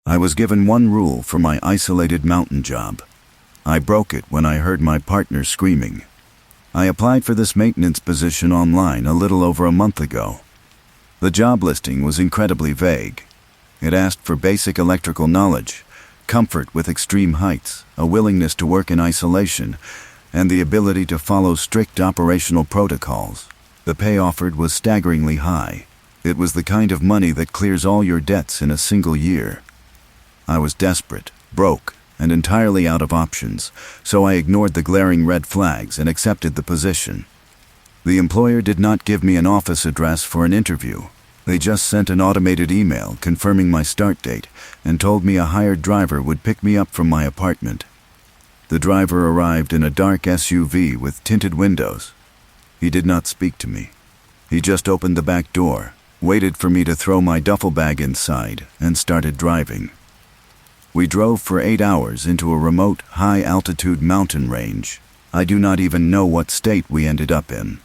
I was given one rule for my isolated mountain job. I broke it when I heard my partner screaming. I applied for this maintenance position online a little over a month ago. The job listing was incredibly vague. It asked for basic electrical knowledge, comfort with extreme heights, a willingness to work in isolation, and the ability to follow strict operational protocols. The pay offered was staggeringly high. It was the kind of money that clears all your debts in a single year. I was desperate, broke, and entirely out of options, so I ignored the glaring red flags and accepted the position. The employer did not give me an office address for an interview. They just sent an automated email confirming my start date and told me a hired driver would pick me up from my apartment. The driver arrived in a dark SUV with tinted windows. He did not speak to me. He just opened the back door, waited for me to throw my duffel bag inside, and started driving. We drove for 8 hours into a remote, high-altitude mountain range. I do not even know what state we ended up in.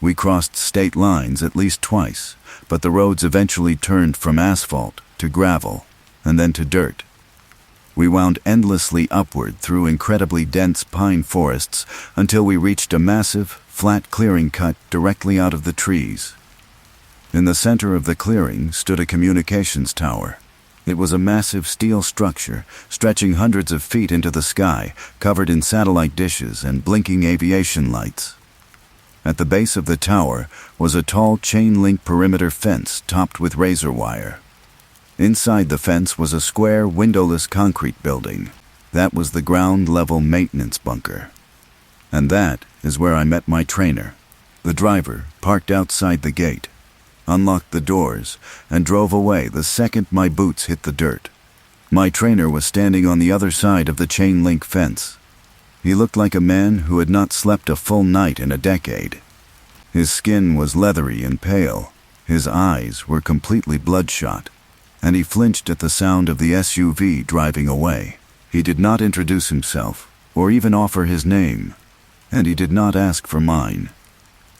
We crossed state lines at least twice, but the roads eventually turned from asphalt to gravel, and then to dirt. We wound endlessly upward through incredibly dense pine forests until we reached a massive, flat clearing cut directly out of the trees. In the center of the clearing stood a communications tower. It was a massive steel structure, stretching hundreds of feet into the sky, covered in satellite dishes and blinking aviation lights. At the base of the tower was a tall chain-link perimeter fence topped with razor wire. Inside the fence was a square, windowless concrete building. That was the ground-level maintenance bunker. And that is where I met my trainer. The driver parked outside the gate, unlocked the doors, and drove away the second my boots hit the dirt. My trainer was standing on the other side of the chain-link fence. He looked like a man who had not slept a full night in a decade. His skin was leathery and pale. His eyes were completely bloodshot, and he flinched at the sound of the SUV driving away. He did not introduce himself, or even offer his name, and he did not ask for mine.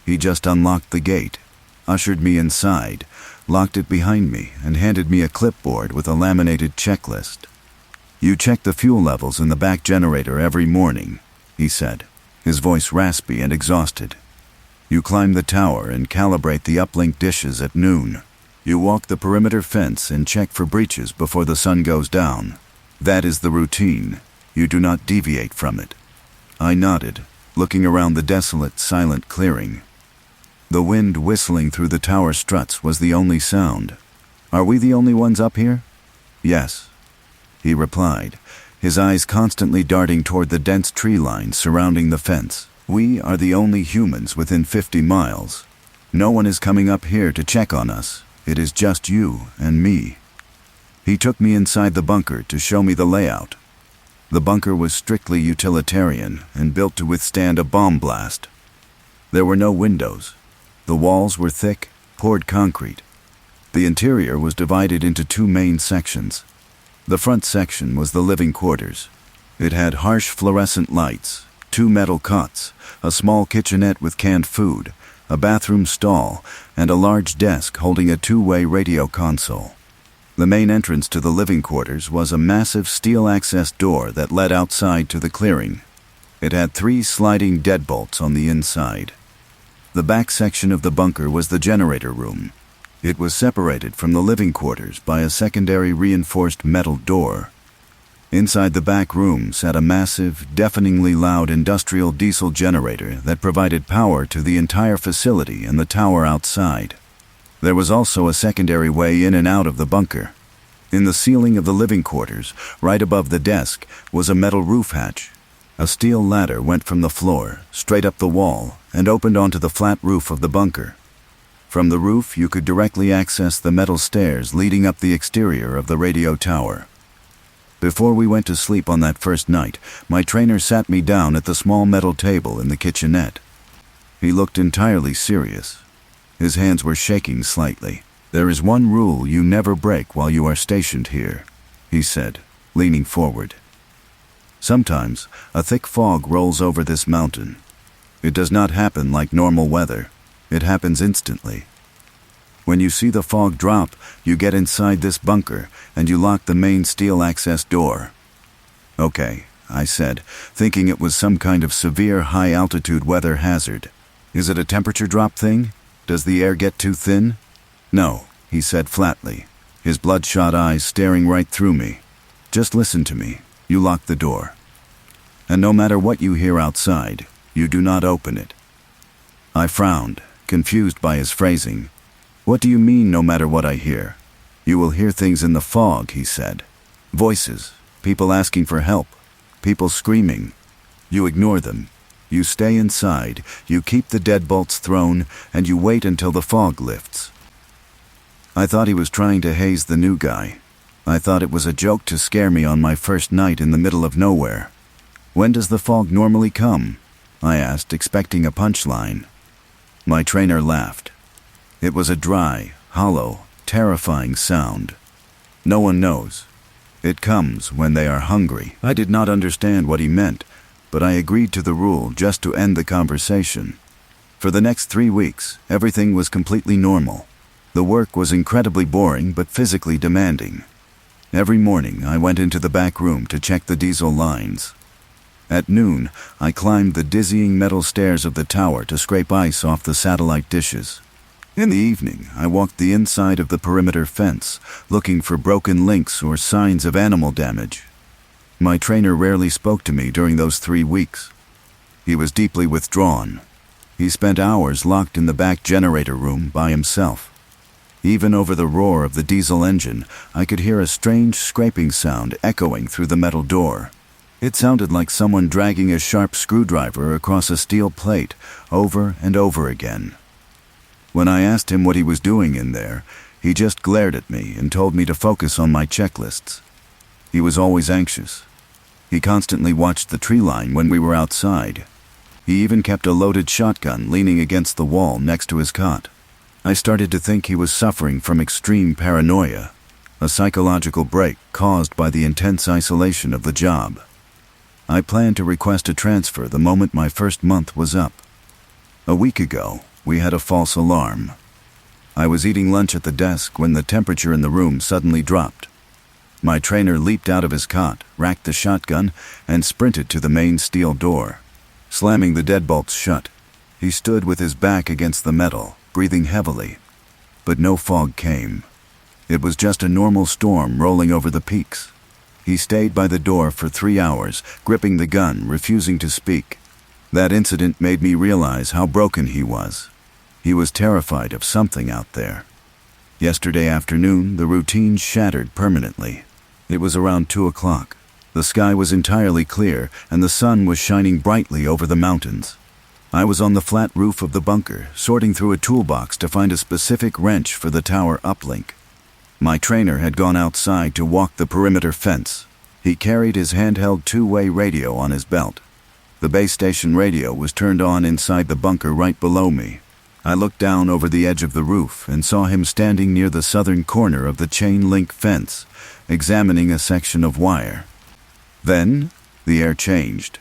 He just unlocked the gate, ushered me inside, locked it behind me, and handed me a clipboard with a laminated checklist. "You check the fuel levels in the back generator every morning," he said, his voice raspy and exhausted. "You climb the tower and calibrate the uplink dishes at noon. You walk the perimeter fence and check for breaches before the sun goes down. That is the routine. You do not deviate from it." I nodded, looking around the desolate, silent clearing. The wind whistling through the tower struts was the only sound. "Are we the only ones up here?" "Yes," he replied, his eyes constantly darting toward the dense tree line surrounding the fence. "We are the only humans within 50 miles. No one is coming up here to check on us. It is just you and me." He took me inside the bunker to show me the layout. The bunker was strictly utilitarian and built to withstand a bomb blast. There were no windows. The walls were thick, poured concrete. The interior was divided into 2 main sections. The front section was the living quarters. It had harsh fluorescent lights, 2 metal cots, a small kitchenette with canned food, a bathroom stall, and a large desk holding a 2-way radio console. The main entrance to the living quarters was a massive steel access door that led outside to the clearing. It had 3 sliding deadbolts on the inside. The back section of the bunker was the generator room. It was separated from the living quarters by a secondary reinforced metal door. Inside the back room sat a massive, deafeningly loud industrial diesel generator that provided power to the entire facility and the tower outside. There was also a secondary way in and out of the bunker. In the ceiling of the living quarters, right above the desk, was a metal roof hatch. A steel ladder went from the floor, straight up the wall, and opened onto the flat roof of the bunker. From the roof, you could directly access the metal stairs leading up the exterior of the radio tower. Before we went to sleep on that first night, my trainer sat me down at the small metal table in the kitchenette. He looked entirely serious. His hands were shaking slightly. "There is one rule you never break while you are stationed here," he said, leaning forward. "Sometimes a thick fog rolls over this mountain. It does not happen like normal weather. It happens instantly. When you see the fog drop, you get inside this bunker and you lock the main steel access door." "Okay," I said, thinking it was some kind of severe high-altitude weather hazard. "Is it a temperature drop thing? Does the air get too thin?" "No," he said flatly, his bloodshot eyes staring right through me. "Just listen to me. You lock the door. And no matter what you hear outside, you do not open it." I frowned, confused by his phrasing. "What do you mean, no matter what I hear?" "You will hear things in the fog," he said. "Voices, people asking for help, people screaming. You ignore them. You stay inside, you keep the deadbolts thrown, and you wait until the fog lifts." I thought he was trying to haze the new guy. I thought it was a joke to scare me on my first night in the middle of nowhere. "When does the fog normally come?" I asked, expecting a punchline. My trainer laughed. It was a dry, hollow, terrifying sound. "No one knows. It comes when they are hungry." I did not understand what he meant, but I agreed to the rule just to end the conversation. For the next 3 weeks, everything was completely normal. The work was incredibly boring but physically demanding. Every morning, I went into the back room to check the diesel lines. At noon, I climbed the dizzying metal stairs of the tower to scrape ice off the satellite dishes. In the evening, I walked the inside of the perimeter fence, looking for broken links or signs of animal damage. My trainer rarely spoke to me during those 3 weeks. He was deeply withdrawn. He spent hours locked in the back generator room by himself. Even over the roar of the diesel engine, I could hear a strange scraping sound echoing through the metal door. It sounded like someone dragging a sharp screwdriver across a steel plate over and over again. When I asked him what he was doing in there, he just glared at me and told me to focus on my checklists. He was always anxious. He constantly watched the tree line when we were outside. He even kept a loaded shotgun leaning against the wall next to his cot. I started to think he was suffering from extreme paranoia, a psychological break caused by the intense isolation of the job. I planned to request a transfer the moment my first month was up. A week ago, we had a false alarm. I was eating lunch at the desk when the temperature in the room suddenly dropped. My trainer leaped out of his cot, racked the shotgun, and sprinted to the main steel door. Slamming the deadbolts shut, he stood with his back against the metal, breathing heavily. But no fog came. It was just a normal storm rolling over the peaks. He stayed by the door for 3 hours, gripping the gun, refusing to speak. That incident made me realize how broken he was. He was terrified of something out there. Yesterday afternoon, the routine shattered permanently. It was around 2 o'clock. The sky was entirely clear, and the sun was shining brightly over the mountains. I was on the flat roof of the bunker, sorting through a toolbox to find a specific wrench for the tower uplink. My trainer had gone outside to walk the perimeter fence. He carried his handheld two-way radio on his belt. The base station radio was turned on inside the bunker right below me. I looked down over the edge of the roof and saw him standing near the southern corner of the chain-link fence, examining a section of wire. Then, the air changed.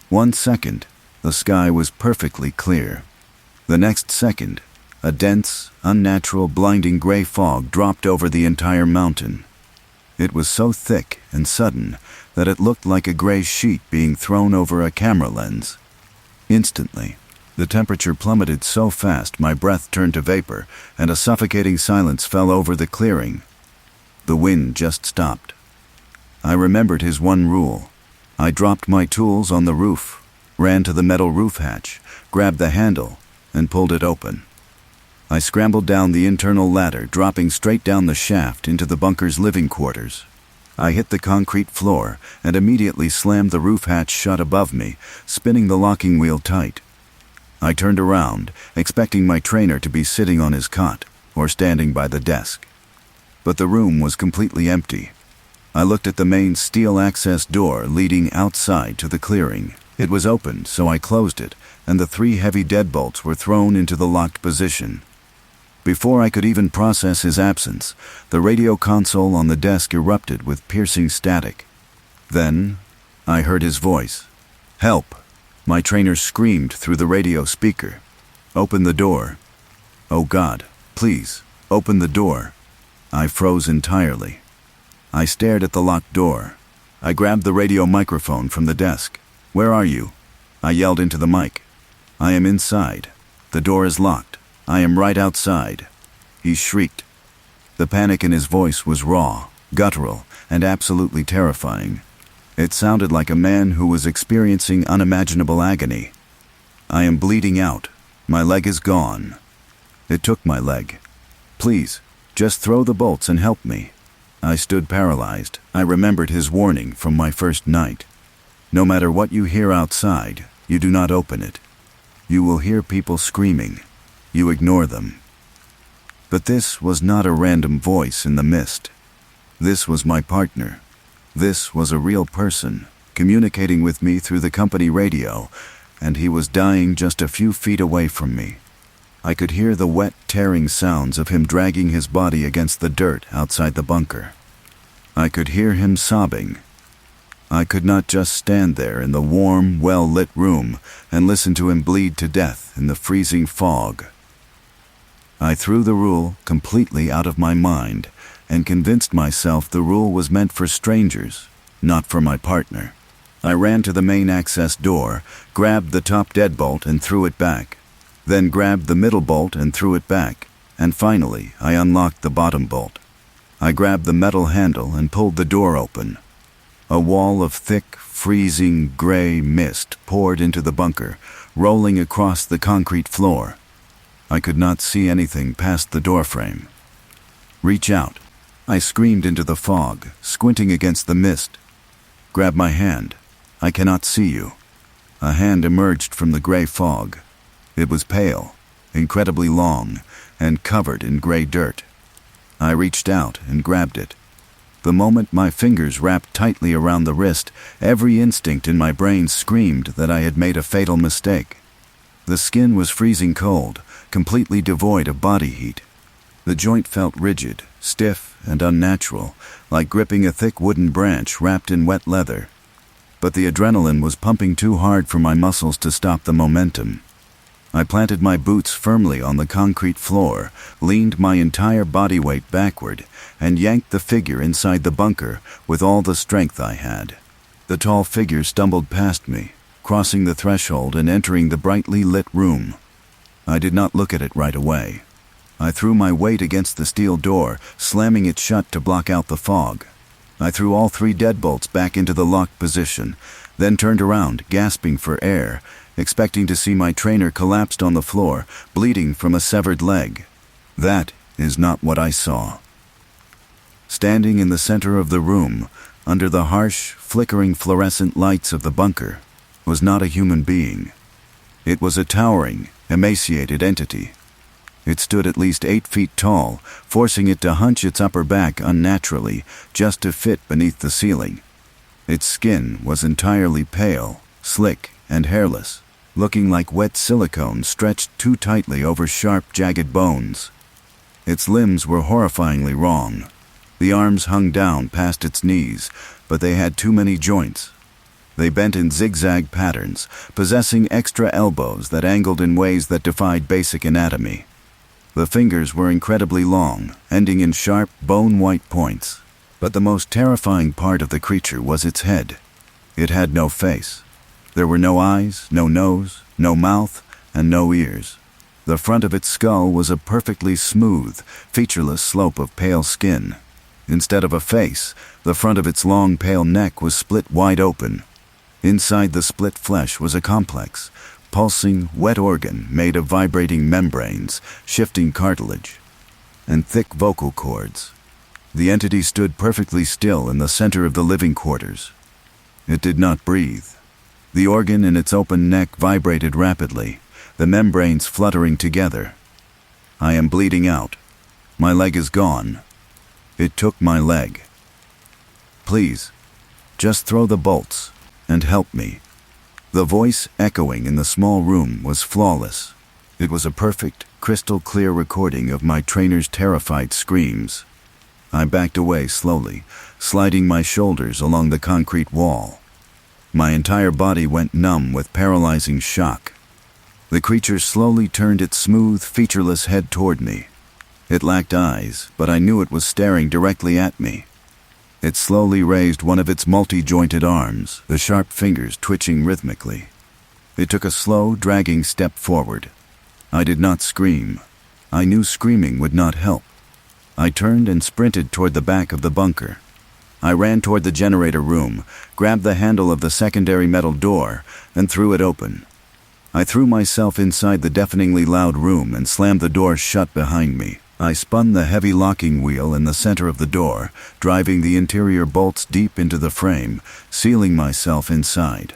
1 second, the sky was perfectly clear. The next second, a dense, unnatural, blinding gray fog dropped over the entire mountain. It was so thick and sudden that it looked like a gray sheet being thrown over a camera lens. Instantly, the temperature plummeted so fast my breath turned to vapor, and a suffocating silence fell over the clearing. The wind just stopped. I remembered his one rule. I dropped my tools on the roof, ran to the metal roof hatch, grabbed the handle, and pulled it open. I scrambled down the internal ladder, dropping straight down the shaft into the bunker's living quarters. I hit the concrete floor and immediately slammed the roof hatch shut above me, spinning the locking wheel tight. I turned around, expecting my trainer to be sitting on his cot or standing by the desk. But the room was completely empty. I looked at the main steel access door leading outside to the clearing. It was open, so I closed it, and the 3 heavy deadbolts were thrown into the locked position. Before I could even process his absence, the radio console on the desk erupted with piercing static. Then, I heard his voice. "Help!" My trainer screamed through the radio speaker. "Open the door." "Oh God, please, Open the door. I froze entirely. I stared at the locked door. I grabbed the radio microphone from the desk. "Where are you?" I yelled into the mic. "I am inside. The door is locked. I am right outside." He shrieked. The panic in his voice was raw, guttural, and absolutely terrifying. It sounded like a man who was experiencing unimaginable agony. "I am bleeding out. My leg is gone." It took my leg. "Please, just throw the bolts and help me." I stood paralyzed. I remembered his warning from my first night. No matter what you hear outside, you do not open it. You will hear people screaming. You ignore them. But this was not a random voice in the mist. This was my partner. This was a real person, communicating with me through the company radio, and he was dying just a few feet away from me. I could hear the wet, tearing sounds of him dragging his body against the dirt outside the bunker. I could hear him sobbing. I could not just stand there in the warm, well-lit room and listen to him bleed to death in the freezing fog. I threw the rule completely out of my mind and convinced myself the rule was meant for strangers, not for my partner. I ran to the main access door, grabbed the top deadbolt and threw it back, then grabbed the middle bolt and threw it back, and finally I unlocked the bottom bolt. I grabbed the metal handle and pulled the door open. A wall of thick, freezing, gray mist poured into the bunker, rolling across the concrete floor. I could not see anything past the doorframe. "Reach out," I screamed into the fog, squinting against the mist. "Grab my hand. I cannot see you." A hand emerged from the gray fog. It was pale, incredibly long, and covered in gray dirt. I reached out and grabbed it. The moment my fingers wrapped tightly around the wrist, every instinct in my brain screamed that I had made a fatal mistake. The skin was freezing cold, completely devoid of body heat. The joint felt rigid, stiff, and unnatural, like gripping a thick wooden branch wrapped in wet leather. But the adrenaline was pumping too hard for my muscles to stop the momentum. I planted my boots firmly on the concrete floor, leaned my entire body weight backward, and yanked the figure inside the bunker with all the strength I had. The tall figure stumbled past me, crossing the threshold and entering the brightly lit room. I did not look at it right away. I threw my weight against the steel door, slamming it shut to block out the fog. I threw all 3 deadbolts back into the locked position, then turned around, gasping for air, expecting to see my trainer collapsed on the floor, bleeding from a severed leg. That is not what I saw. Standing in the center of the room, under the harsh, flickering fluorescent lights of the bunker, was not a human being. It was a towering, emaciated entity. It stood at least 8 feet tall, forcing it to hunch its upper back unnaturally just to fit beneath the ceiling. Its skin was entirely pale, slick, and hairless, looking like wet silicone stretched too tightly over sharp, jagged bones. Its limbs were horrifyingly wrong. The arms hung down past its knees, but they had too many joints. They bent in zigzag patterns, possessing extra elbows that angled in ways that defied basic anatomy. The fingers were incredibly long, ending in sharp, bone-white points. But the most terrifying part of the creature was its head. It had no face. There were no eyes, no nose, no mouth, and no ears. The front of its skull was a perfectly smooth, featureless slope of pale skin. Instead of a face, the front of its long, pale neck was split wide open. Inside the split flesh was a complex, pulsing, wet organ made of vibrating membranes, shifting cartilage, and thick vocal cords. The entity stood perfectly still in the center of the living quarters. It did not breathe. The organ in its open neck vibrated rapidly, the membranes fluttering together. "I am bleeding out. My leg is gone." It took my leg. "Please, just throw the bolts and help me." The voice echoing in the small room was flawless. It was a perfect, crystal clear recording of my trainer's terrified screams. I backed away slowly, sliding my shoulders along the concrete wall. My entire body went numb with paralyzing shock. The creature slowly turned its smooth, featureless head toward me. It lacked eyes, but I knew it was staring directly at me. It slowly raised one of its multi-jointed arms, the sharp fingers twitching rhythmically. It took a slow, dragging step forward. I did not scream. I knew screaming would not help. I turned and sprinted toward the back of the bunker. I ran toward the generator room, grabbed the handle of the secondary metal door, and threw it open. I threw myself inside the deafeningly loud room and slammed the door shut behind me. I spun the heavy locking wheel in the center of the door, driving the interior bolts deep into the frame, sealing myself inside.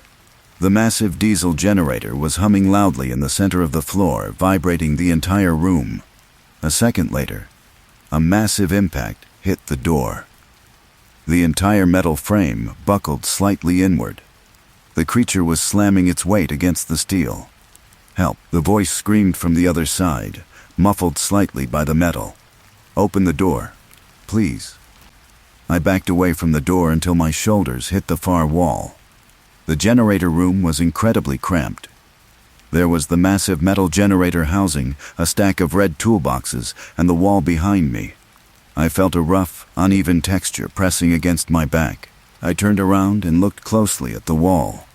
The massive diesel generator was humming loudly in the center of the floor, vibrating the entire room. A second later, a massive impact hit the door. The entire metal frame buckled slightly inward. The creature was slamming its weight against the steel. "Help!" The voice screamed from the other side, muffled slightly by the metal. "Open the door, please." I backed away from the door until my shoulders hit the far wall. The generator room was incredibly cramped. There was the massive metal generator housing, a stack of red toolboxes, and the wall behind me. I felt a rough, uneven texture pressing against my back. I turned around and looked closely at the wall.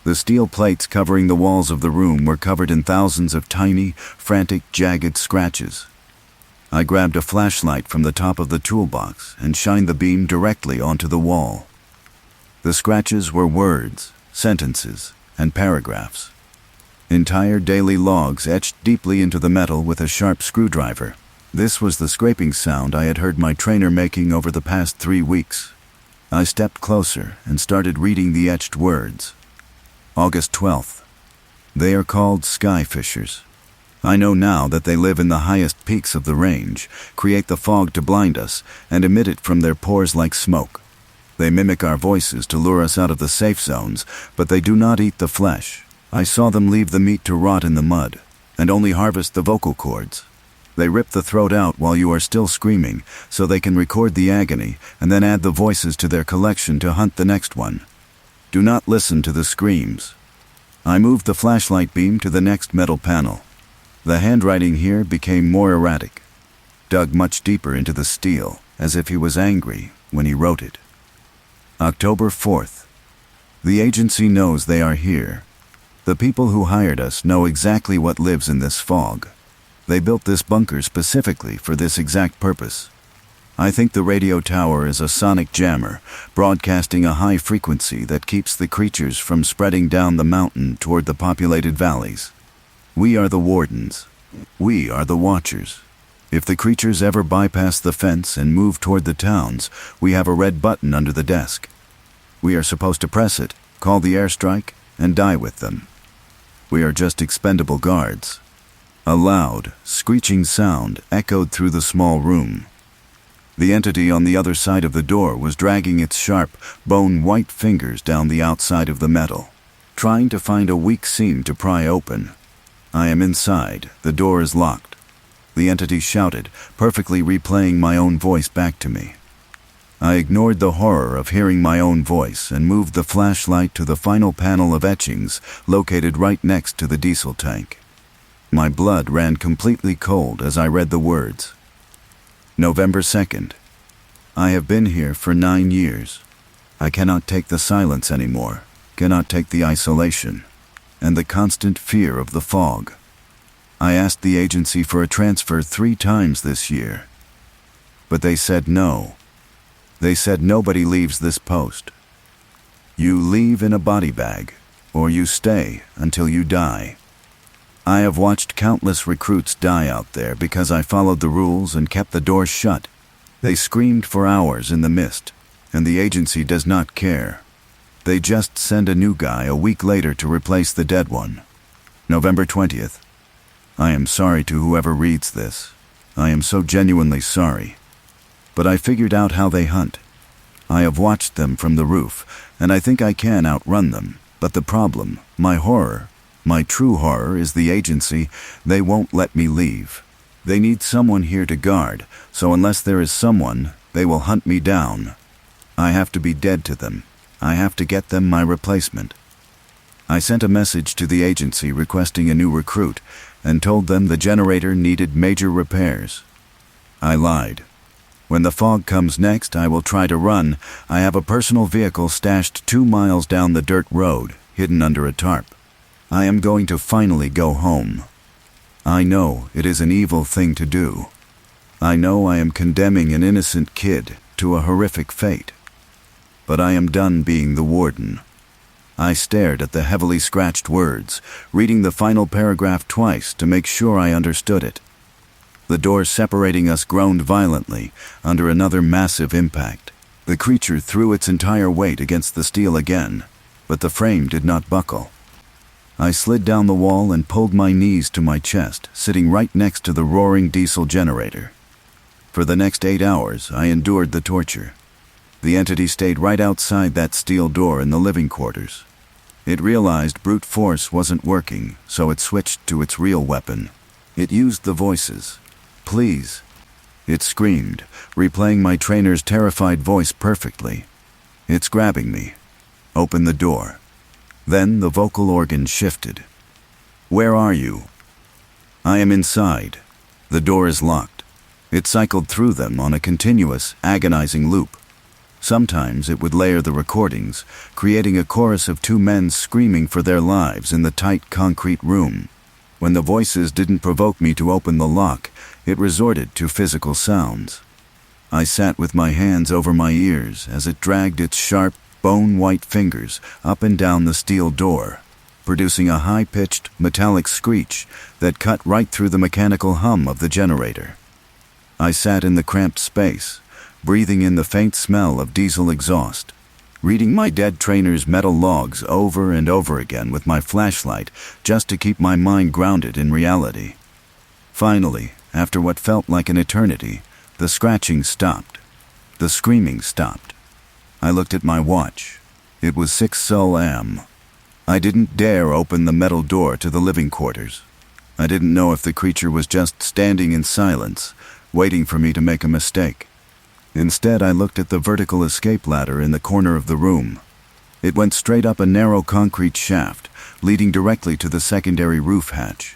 The steel plates covering the walls of the room were covered in thousands of tiny, frantic, jagged scratches. I grabbed a flashlight from the top of the toolbox and shined the beam directly onto the wall. The scratches were words, sentences, and paragraphs. Entire daily logs etched deeply into the metal with a sharp screwdriver. This was the scraping sound I had heard my trainer making over the past 3 weeks. I stepped closer and started reading the etched words. August 12th. They are called skyfishers. I know now that they live in the highest peaks of the range, create the fog to blind us, and emit it from their pores like smoke. They mimic our voices to lure us out of the safe zones, but they do not eat the flesh. I saw them leave the meat to rot in the mud, and only harvest the vocal cords. They rip the throat out while you are still screaming, so they can record the agony and then add the voices to their collection to hunt the next one. Do not listen to the screams. I moved the flashlight beam to the next metal panel. The handwriting here became more erratic, dug much deeper into the steel, as if he was angry when he wrote it. October 4th. The agency knows they are here. The people who hired us know exactly what lives in this fog. They built this bunker specifically for this exact purpose. I think the radio tower is a sonic jammer, broadcasting a high frequency that keeps the creatures from spreading down the mountain toward the populated valleys. We are the wardens. We are the watchers. If the creatures ever bypass the fence and move toward the towns, we have a red button under the desk. We are supposed to press it, call the airstrike, and die with them. We are just expendable guards. A loud, screeching sound echoed through the small room. The entity on the other side of the door was dragging its sharp, bone-white fingers down the outside of the metal, trying to find a weak seam to pry open. I am inside. The door is locked. The entity shouted, perfectly replaying my own voice back to me. I ignored the horror of hearing my own voice and moved the flashlight to the final panel of etchings located right next to the diesel tank. My blood ran completely cold as I read the words. November 2nd. I have been here for 9 years. I cannot take the silence anymore, cannot take the isolation, and the constant fear of the fog. I asked the agency for a transfer 3 times this year, but they said no. They said nobody leaves this post. You leave in a body bag, or you stay until you die. I have watched countless recruits die out there because I followed the rules and kept the doors shut. They screamed for hours in the mist, and the agency does not care. They just send a new guy a week later to replace the dead one. November 20th. I am sorry to whoever reads this. I am so genuinely sorry. But I figured out how they hunt. I have watched them from the roof, and I think I can outrun them. But the problem, my horror, my true horror is the agency. They won't let me leave. They need someone here to guard, so unless there is someone, they will hunt me down. I have to be dead to them. I have to get them my replacement. I sent a message to the agency requesting a new recruit and told them the generator needed major repairs. I lied. When the fog comes next, I will try to run. I have a personal vehicle stashed 2 miles down the dirt road, hidden under a tarp. I am going to finally go home. I know it is an evil thing to do. I know I am condemning an innocent kid to a horrific fate. But I am done being the warden. I stared at the heavily scratched words, reading the final paragraph twice to make sure I understood it. The door separating us groaned violently under another massive impact. The creature threw its entire weight against the steel again, but the frame did not buckle. I slid down the wall and pulled my knees to my chest, sitting right next to the roaring diesel generator. For the next 8 hours, I endured the torture. The entity stayed right outside that steel door in the living quarters. It realized brute force wasn't working, so it switched to its real weapon. It used the voices. "Please," it screamed, replaying my trainer's terrified voice perfectly. "It's grabbing me. Open the door." Then the vocal organ shifted. "Where are you?" "I am inside. The door is locked." It cycled through them on a continuous, agonizing loop. Sometimes it would layer the recordings, creating a chorus of 2 men screaming for their lives in the tight concrete room. When the voices didn't provoke me to open the lock, it resorted to physical sounds. I sat with my hands over my ears as it dragged its sharp, bone-white fingers up and down the steel door, producing a high-pitched, metallic screech that cut right through the mechanical hum of the generator. I sat in the cramped space, breathing in the faint smell of diesel exhaust, reading my dead trainer's metal logs over and over again with my flashlight just to keep my mind grounded in reality. Finally, after what felt like an eternity, the scratching stopped. The screaming stopped. I looked at my watch. It was 6 a.m. I didn't dare open the metal door to the living quarters. I didn't know if the creature was just standing in silence, waiting for me to make a mistake. Instead, I looked at the vertical escape ladder in the corner of the room. It went straight up a narrow concrete shaft, leading directly to the secondary roof hatch.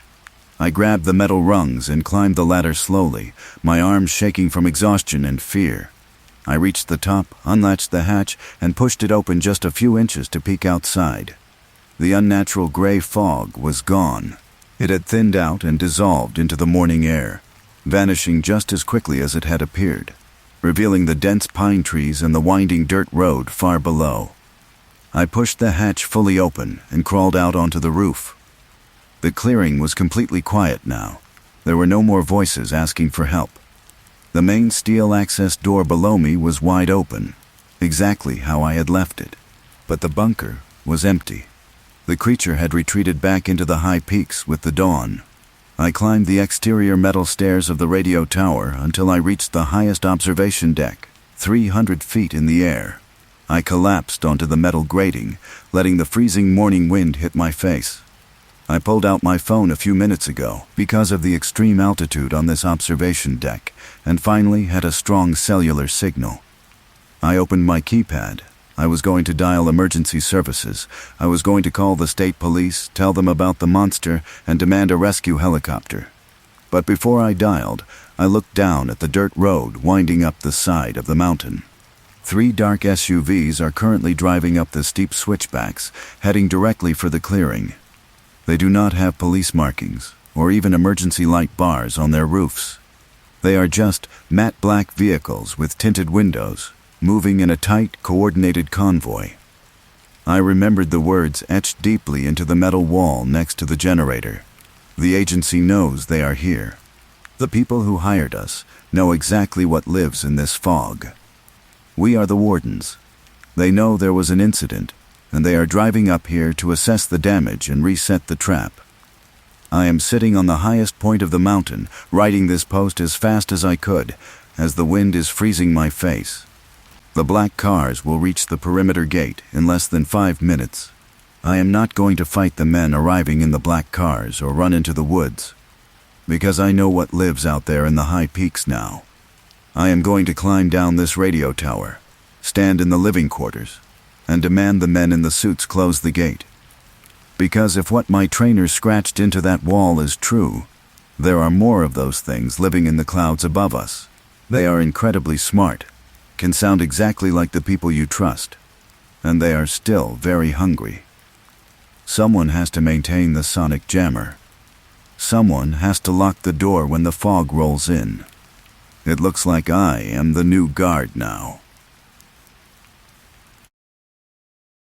I grabbed the metal rungs and climbed the ladder slowly, my arms shaking from exhaustion and fear. I reached the top, unlatched the hatch, and pushed it open just a few inches to peek outside. The unnatural gray fog was gone. It had thinned out and dissolved into the morning air, vanishing just as quickly as it had appeared, revealing the dense pine trees and the winding dirt road far below. I pushed the hatch fully open and crawled out onto the roof. The clearing was completely quiet now. There were no more voices asking for help. The main steel access door below me was wide open, exactly how I had left it. But the bunker was empty. The creature had retreated back into the high peaks with the dawn. I climbed the exterior metal stairs of the radio tower until I reached the highest observation deck, 300 feet in the air. I collapsed onto the metal grating, letting the freezing morning wind hit my face. I pulled out my phone a few minutes ago because of the extreme altitude on this observation deck, and finally had a strong cellular signal. I opened my keypad. I was going to dial emergency services. I was going to call the state police, tell them about the monster, and demand a rescue helicopter. But before I dialed, I looked down at the dirt road winding up the side of the mountain. 3 dark SUVs are currently driving up the steep switchbacks, heading directly for the clearing. They do not have police markings, or even emergency light bars on their roofs. They are just matte black vehicles with tinted windows, moving in a tight, coordinated convoy. I remembered the words etched deeply into the metal wall next to the generator. The agency knows they are here. The people who hired us know exactly what lives in this fog. We are the wardens. They know there was an incident, and they are driving up here to assess the damage and reset the trap. I am sitting on the highest point of the mountain, riding this post as fast as I could, as the wind is freezing my face. The black cars will reach the perimeter gate in less than 5 minutes. I am not going to fight the men arriving in the black cars or run into the woods, because I know what lives out there in the high peaks now. I am going to climb down this radio tower, stand in the living quarters, and demand the men in the suits close the gate. Because if what my trainer scratched into that wall is true, there are more of those things living in the clouds above us. They are incredibly smart, can sound exactly like the people you trust, and they are still very hungry. Someone has to maintain the sonic jammer. Someone has to lock the door when the fog rolls in. It looks like I am the new guard now.